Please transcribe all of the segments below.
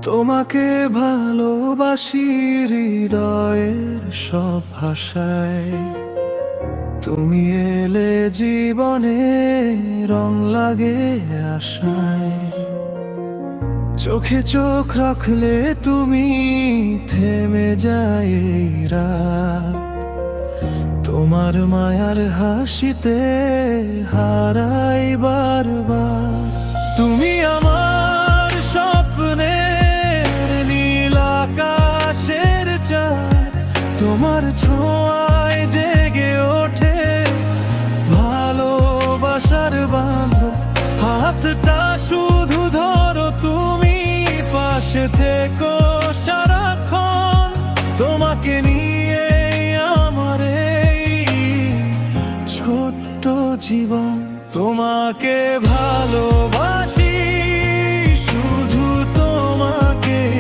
তোমাকে ভালোবাসি হৃদয়ের সব ভাষায়। তুমি এলে জীবনে রং লাগে আশায়। চোখে চোখ রাখলে তুমি থেমে যায় এই রাত। তোমার মায়ার হাসিতে হারাই বারবার। তুমি আমার স্বপ্নের নীল আকাশের চাঁদ। তোমার ছোঁয়ায় জেগে ওঠে ভালোবাসার বাঁধন। হাতটা শুধু ধরো তুমি, পাশে থেকো সারাক্ষণ। তোমাকে নিয়ে আমার এই ছোট্ট জীবন। তোমাকে ভালোবাসি, শুধু তোমাকেই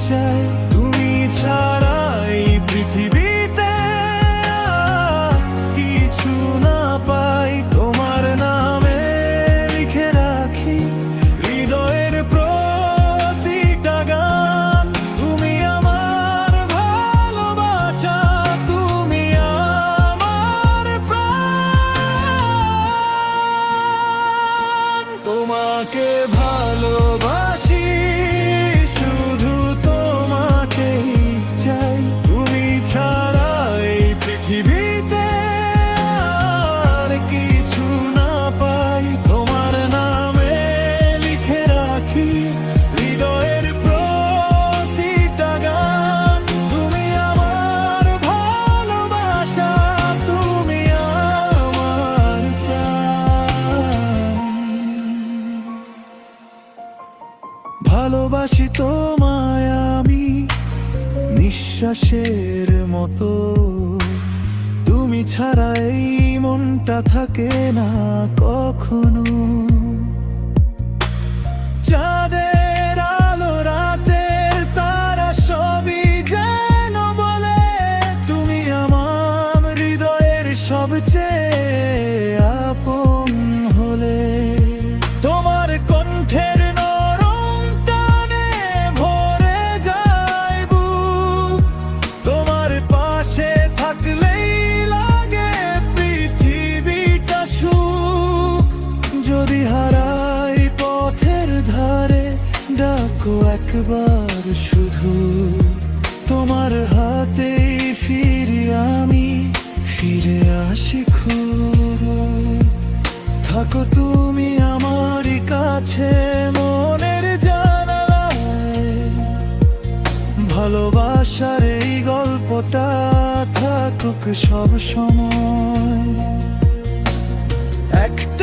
চাই। তুমি ছাড়া এই পৃথিবীতে আর কিছু না পাই। তোমার নামে লিখে রাখি হৃদয়ের প্রতিটা গান। তুমি আমার ভালোবাসা, তুমি আমার প্রাণ। তোমাকে ভালোবাসি, শুধু তোমাকেই চাই। তুমি ছাড়া এই পৃথিবীতে আর কিছু না পাই। তোমার নামে লিখে রাখি হৃদয়ের প্রতিটা গান। তুমি আমার ভালোবাসা, তুমি আমার প্রাণ। ভালোবাসি তোমায় আমি নিঃশ্বাসের মতো। তুমি ছাড়া এই মনটা থাকে না কখনো। চাঁদের আলো, রাতের তারা সবই যেন বলে তুমি আমার হৃদয়ের সবচেয়ে আপন হলে। তোমার কণ্ঠের নরম টানে ভরে যায় বুক। তোমার পাশে থাকলেই লাগে পৃথিবীটা সুখ। যদি হারাই পথের ধারে, ডাকো একবার শুধু। তোমার হাতেই ফিরে আমি, ফিরে আসি খুব। থাকো তুমি আমারই কাছে মনের জানালায়। ভালোবাসার এই গল্পটা থাকুক সব সময়। একটা